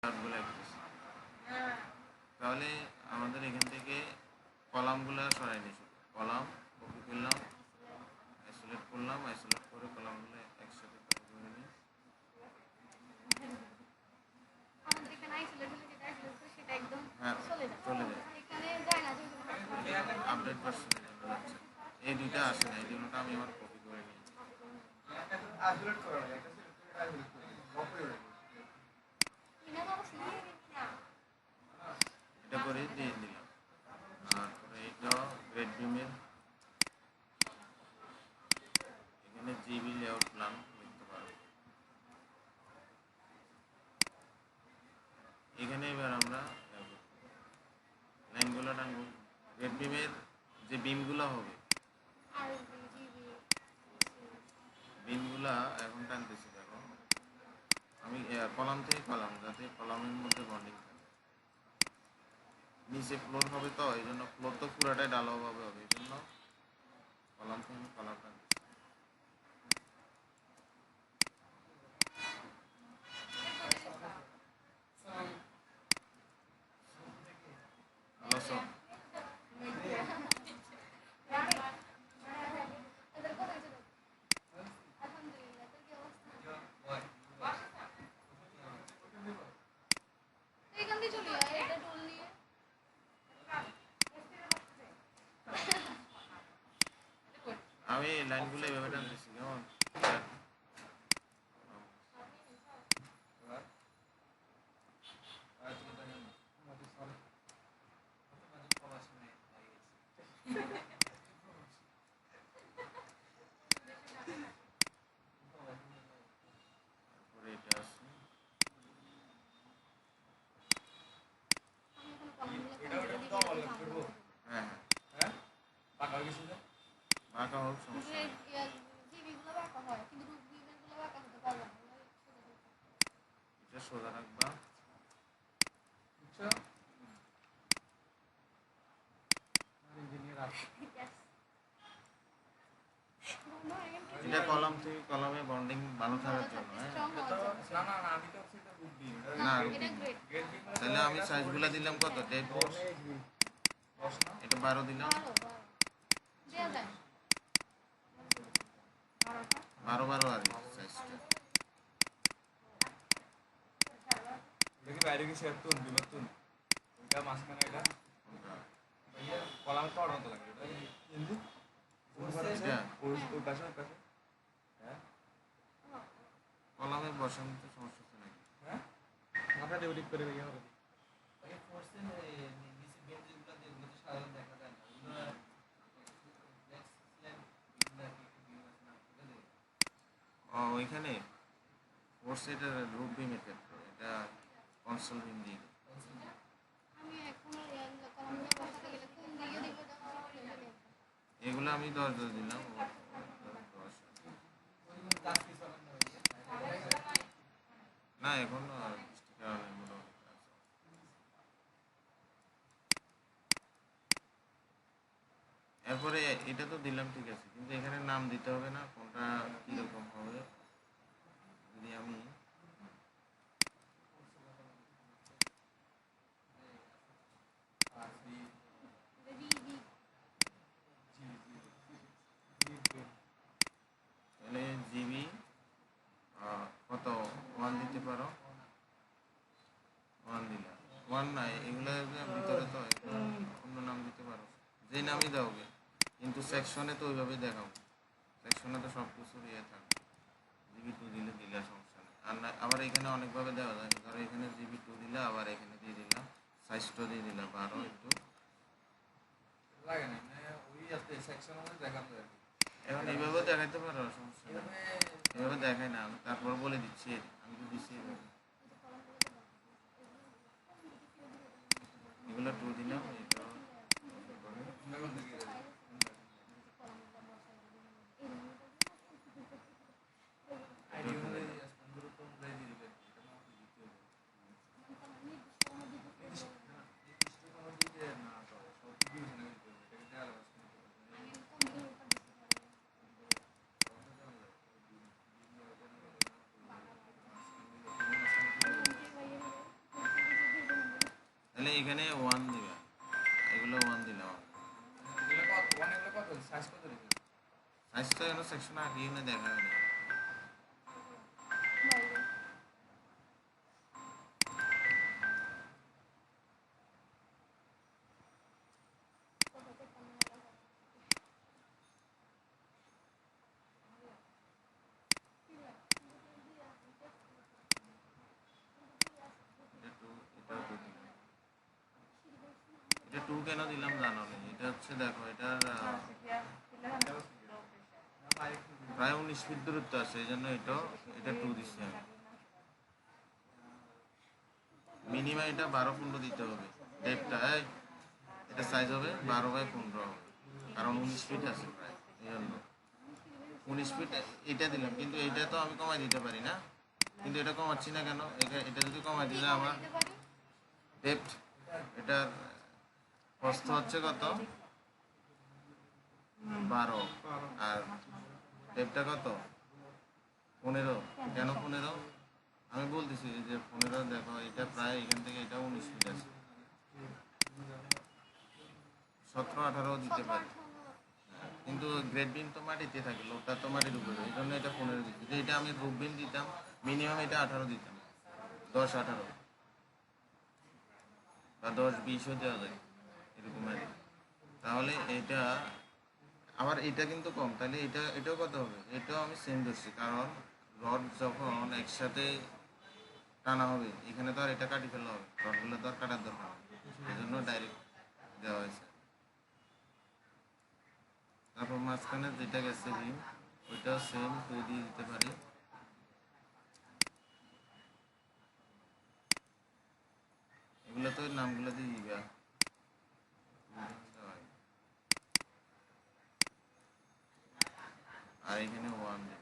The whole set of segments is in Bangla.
চার্টগুলো লিখতেছি। তাহলে আমাদের এখান থেকে কলামগুলো সরাই নিয়েছি। কলাম কপি করলাম, আইসোলেট করলাম, আইসোলেট করে কলামগুলো একসাথে কপি করে নিই। হ্যাঁ, চলে যায়। আপডেট ভার্সনে যাচ্ছে। এই দুইটা আসে না, এই দুটোটা আমি আমার কপি করে নিই। এটা করে দিয়ে দিলাম। তারপরে এটা গ্রেড বিমের এখানে জিবি লেআউট প্ল্যান লিখতে পারো। এখানে এবার আমরা লাইনগুলো টানবো। গ্রেড বিমের যে বিমগুলো হবে, বিমগুলা এখন টানতেছি। দেখো আমি কলাম থেকে কলাম, যাতে কলামের মধ্যে বন্ডিং থাকে। নিচে ফ্লোর হবে, তো এই জন্য ফ্লোর তো পুরাটাই ডালাভাবে হবে, এই জন্য কলাম থেকে কলাম টানতেছি। আমি লাইনগুলো এভাবে টানতেছি, কেমন? তারপরে এটা আছে, হ্যাঁ হ্যাঁ বাঁকা হোক, সমস্যা নেই। এটা সোজা রাখবা। এটা কলাম থেকে কলামে বন্ডিং ভালো থাকার জন্য। না, তাহলে আমি সাইজগুলো দিলাম কত? 1.5 এটা 12 দিলাম, 12 আর সাইজটা দেখি বাইরে কি শেপ তুন বিমত তুন এটা মাঝখানে এটা কলাম তো অর্ডার তো লাগে এটা হিন্দি ওই পাশে হ্যাঁ কলামে বসানো তো সমস্যা হচ্ছে নাকি? হ্যাঁ আমরা ডেভেলপ করে ইয়ে হবে আগে ফোর্সে নিচে বেঞ্চগুলো দিয়ে ওগুলো তো সাধারণ দেখা যায় না, ওগুলো নেক্সট স্ল্যাব ওইখানে ফোর্স এটা রুট বিমের ক্ষেত্রে, এটা কনসোল বিম দিয়ে এগুলো আমি 10 দিলাম। না এখন এরপরে এটা তো দিলাম, ঠিক আছে, কিন্তু এখানে নাম দিতে হবে না, কোনটা কীরকম হবে। যদি আমি তাহলে জিবি কত 1 দিতে পারো, 1 দিলাম। 1 নাই, এগুলো ভিতরে তো অন্য নাম দিতে পারো, যে নামই দাও, কিন্তু সেকশনে তো ওইভাবে দেখাও। সেকশনে তো সব কিছু ইয়ে থাকবে। জিবি 2 দিলে সমস্যা নেই। আর না, আবার এখানে অনেকভাবে দেওয়া যায়। ধরো এখানে জিবি 2 দিলে, আবার এখানে দিয়ে দিলাম সাইজটা দিয়ে দিলাম 12 একটু লাগে না ওই আছে সেকশন আছে দেখানো যায়। এখন এইভাবেও দেখাইতে পারো, সমস্যা নেই। এভাবে দেখাই না, আমি তারপর বলে দিচ্ছি, আমি তো দিচ্ছি এগুলো 2 দিলাম। এটা তাহলে এখানে 1 দিবা, এগুলো 1 দিলাম। এগুলো কত সাইজ কত রেখেছে? সাইজ তো এখানে সেকশন আঁকিয়ে না দেখা হয়নি। এটা 2 কেন দিলাম জানো না? এটা হচ্ছে দেখো এটার প্রায় 19 ফিট দূরত্ব আছে, এই জন্য এটা 2 দিচ্ছি আমি। মিনিমাম এটা 12-15 দিতে হবে ডেপটা। এটা সাইজ হবে 12/15 হবে, কারণ 19 ফিট আছে প্রায়, এই জন্য 19 ফিট এটা দিলাম। কিন্তু এটা তো আমি কমাই দিতে পারি না, কিন্তু এটা কমাচ্ছি না কেন? এটা যদি কমাই দিলে আমার ডেপথ, এটার প্রস্থ হচ্ছে কত 12, আর ডেপটা কত 15। কেন 15? আমি বলতেছি যে 15 দেখো, এটা প্রায় এখান থেকে এটা 19 ফিট আছে, 17-18 দিতে পারি। কিন্তু গ্রেড বিম তো মাটিতে থাকে, লোকটা তো মাটির উপরে, এই জন্য এটা 15 দিচ্ছি। যদি এটা আমি রুট বিম দিতাম মিনিমাম এটা 18 দিতাম, 10-18 বা 10-20ও দেওয়া যায় এরকম আর কি। তাহলে এটা আবার এটা কিন্তু কম, তাহলে এটাও কত হবে? এটাও আমি সেম ধরছি, কারণ রড যখন একসাথে টানা হবে এখানে তো আর এটা কাটি ফেলা হবে, রডগুলো তো আর কাটার দরকার নেই, এই জন্য ডাইরেক্ট দেওয়া হয়েছে। তারপর মাঝখানে যেটা গেছে বিম, ওইটাও সেম 2 দিয়ে দিতে পারি। এগুলো তো নামগুলো দিয়ে দিবা। আর এখানে 1 দিবে।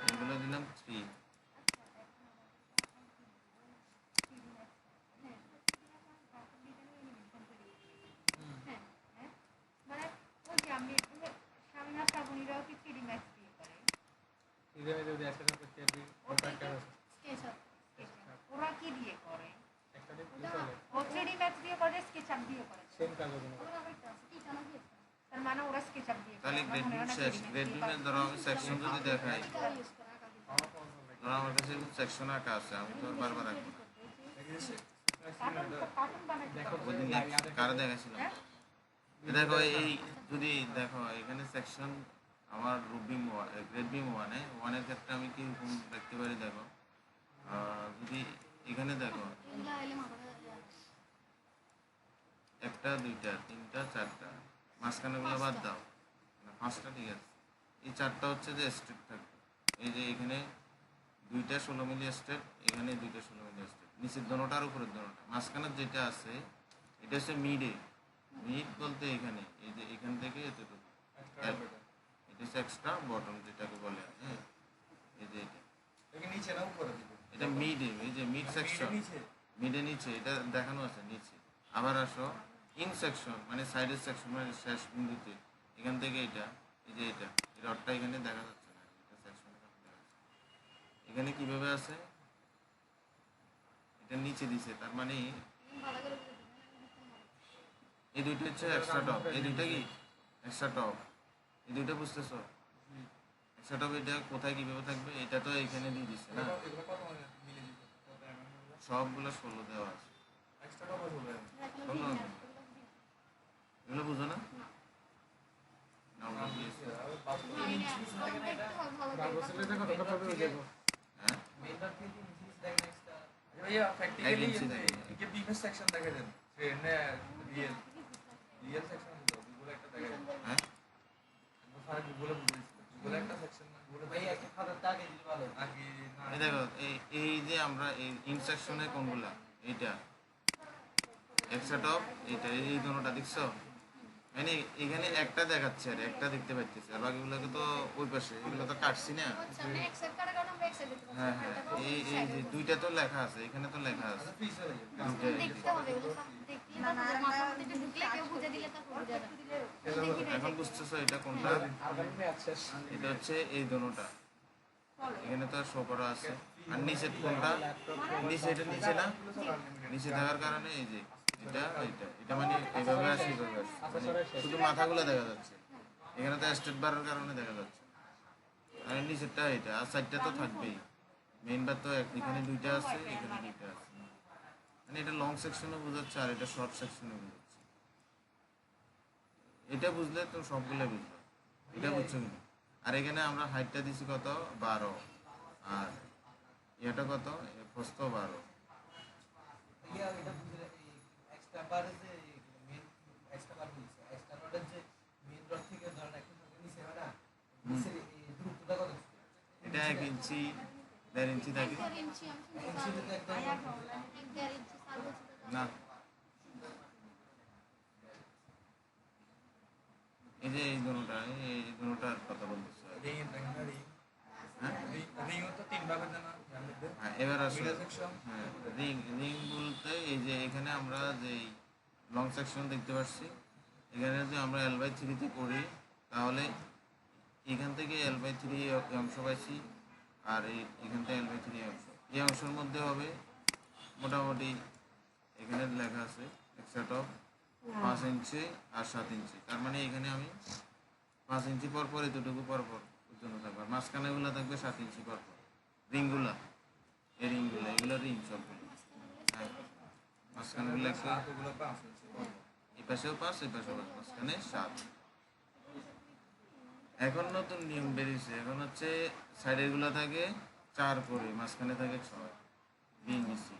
এগুলো দিলাম 3। ওরা কি দিয়ে করে? ও 3D ম্যাথ দিয়ে করে, স্কেচআপ দিয়ে করে। তার মানে ওরা স্কেচআপ দিয়ে করে। তাহলে গ্রেড বিম শেষ। গ্রেড বিমের ধরো আমি সেকশন যদি দেখাই, ধরো আমার কাছে সেকশন আঁকা আছে, আমি তো আর বারবার আঁকবো না। কার্টুন বানাইতে ওই দিন কারে দেখাছিলাম, দেখো এই যদি দেখো এখানে সেকশন আমার রুবিম গ্রেড বিম 1-এর ক্ষেত্রে আমি কি রকম দেখতে পারি দেখো। যদি এখানে দেখো 1টা 2টা 3টা 4টা, মাঝখানেগুলো বাদ দাও, 5টা ঠিক আছে। এই 4টা হচ্ছে যে স্ট্রেট থাকবে, এই যে এখানে 2টা 16 মিলি স্ট্রেট, এখানে 2টা 16 মিলি স্ট্রেট, নিচের দোনোটা আর উপরের দোনোটা। মাঝখানের যেটা আছে এটা হচ্ছে মিডে। মিড বলতে এখানে এই যে এখান থেকে এতটুকু, এটা হচ্ছে এক্সট্রা বটম যেটাকে বলে। হ্যাঁ, এই যে এটা নিচে না উপরে দিবে? এটা মিডে, এই যে মিড সেকশন, নিচে মিডে নিচে এটা দেখানো আছে নিচে। আবার আসো ইন সেকশন, মানে সাইডের সেকশন, মানে শেষ বিন্দুতে এখান থেকে এটা, এই যে এটা এই রডটা এখানে দেখা যাচ্ছে না, এটা সেকশন এখানে কিভাবে আছে, এটা নিচে দিছে, তার মানে এই দুইটা হচ্ছে এক্সট্রা টপ। এই দুইটা কি এক্সট্রা টপ? এই দুইটা বুঝতেছো? এক্সট্রা টপ এটা কোথায় কিভাবে থাকবে, এটা তো এখানে দিয়ে দিচ্ছে না। এগুলো কত মিলি দিবে? কত এমএম? সবগুলো 16 দেওয়া আছে। এক্সট্রা কত হবে? 16 এগুলো বুঝো না? না, ওগুলো দিয়েছে। হ্যাঁ, মেইনবার থেকে নিচে দেখেন এক্সট্রা ভাইয়া প্র্যাকটিক্যালি ইঞ্চি দেখে। এই বিমের সেকশন দেখা দেন, ট্রেনে রিয়েল সেকশন দিলো গুগল একটা দেখা দেন। হ্যাঁ, স্যার গুগলে বুঝিয়েছিল, গুগলে একটা সেকশন না, গুগলে ভাই একটা খাতাতে আগে দিলে ভালো হতো। আগে না এই দেখো এই যে আমরা এই ইনসেকশনে কোনগুলা, এইটা এক্সট্রা টপ, এইটা এই দুটোটা দেখছো, মানে এখানে একটা দেখাচ্ছে আর একটা দেখতে পাচ্ছি, আর বাকিগুলোকে তো ওই পাশে, এগুলো তো কাটছি না। হ্যাঁ হ্যাঁ, এই যে দুইটা তো লেখা আছে, এখানে তো লেখা আছে ফ্রি চলে যাবে। দুইটা। দেখতে হবে, ওগুলো সব দেখলে না মাথার মধ্যে একটু ঢুকলে কেউ বুঝে দিলে তারপর বুঝে যাবে। এখন বুঝতেছো এটা কোনটা? এটা হচ্ছে এই দোনোটা, এখানে তো শো করা আছে। আর নিচে কোনটা? নিচে, এটা নিচে না, নিচে থাকার কারণে এই যে এটা এটা এটা মানে এইভাবে আসে, এইভাবে আসে, মানে শুধু মাথাগুলো দেখা যাচ্ছে। এখানে তো স্টেট বারের কারণে দেখা যাচ্ছে। আর নিচেরটা এটা, আর সাইডটা তো থাকবেই। মেইন বার তো এখানে দুইটা আছে, এখানে দুইটা আছে। মানে এটা লং সেকশনও বোঝাচ্ছে আর এটা শর্ট সেকশনও বোঝাচ্ছে। এটা বুঝলে তো সবগুলো বুঝলো। এটা বুঝছো কিনা? আর এখানে আমরা হাইটটা দিছি কত? 12। আর এটা কত? প্রস্থ 12। ভাইয়া এটা বুঝলে এক্সট্রা বার যে মেন এক্সট্রা বার বলছে, এক্সট্রা রডের যে মেন রড থেকে ধরেন একটা সঙ্গে নিচে হয় না, নিচের এই দূরত্বটা কত? এটা 1 ইঞ্চি 1.5 ইঞ্চি থাকে 1.5 ইঞ্চি আমি ইঞ্চিতে তো একদম 1.5 ইঞ্চি সাল না। এই যে এই দুটোটার কথা বলতেছে। হ্যাঁ হ্যাঁ, এবার আসলে হ্যাঁ, রিং রিং বলতে এই যে এখানে আমরা যে লং সেকশন দেখতে পাচ্ছি, এখানে যদি আমরা L/3 করি তাহলে এখান থেকে L/3 অংশ পাইছি, আর এখান থেকে L/3 অংশ, এই অংশের মধ্যে হবে মোটামুটি এখানে লেখা আছে একসাথ 5 ইঞ্চি আর 7 ইঞ্চি। তার মানে এখানে আমি 5 ইঞ্চি পর পর এতটুকু পর পর পর্যন্ত থাকবে, আর মাঝখানেগুলো থাকবে 7 ইঞ্চি পর পর। রিংগুলা, এই রিংগুলো, এগুলো রিং সবগুলো। হ্যাঁ, মাঝখানেগুলো একটু, এই পাশেও 5, এই পাশেও 5, মাঝখানে 7। এখন নতুন নিয়ম বেরিয়েছে, এখন হচ্ছে সাইডেরগুলো থাকে 4 করে, মাঝখানে থাকে 6 বিএনবিসি।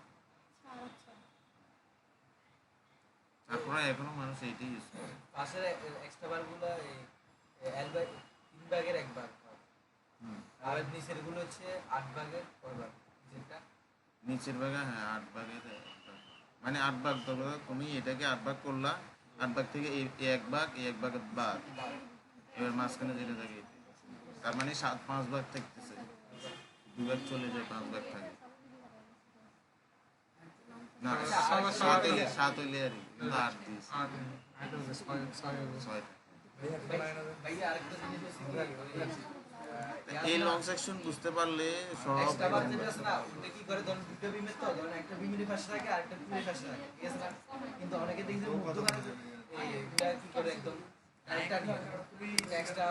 তারপরে এখনো মানুষ এইটাই ইউজ করে। পাশের এক্সট্রা বারগুলো এই এল বাই 3 ভাগের 1 ভাগ হয়। আর নিচের গুলো হচ্ছে 8 ভাগের 4 ভাগ, যেটা নিচের ভাগে হ্যাঁ 8 ভাগের 1 ভাগ। মানে 8 ভাগ, তবে তুমি এটাকে 8 ভাগ করলা, 8 ভাগ থেকে এই 1 ভাগ, এই 1 ভাগের ভাগ, এবার মাঝখানে যেটা থাকে এটাই। তার মানে 5 ভাগ থাকতেছে, 2 ভাগ চলে যায়, 5 ভাগ থাকে না। 7 হইলে আর কি, কিন্তু 8 দিয়েছে, 6 ভাইয়া আরেকটা জিনিস হচ্ছে কি এই লং সেকশন বুঝতে পারলে সব এক্সট্রা বার যেটা আছে না, ওটা কি করে ধরেন দুটো বিমের তো ধরেন একটা বিমের পাশে থাকে আর একটা বিমের পাশে থাকে, ঠিক আছে না? কিন্তু অনেকে দেখি যে মধ্যখানে এইটা কি করে একদম আরেকটা নিয়ে এক্সট্রা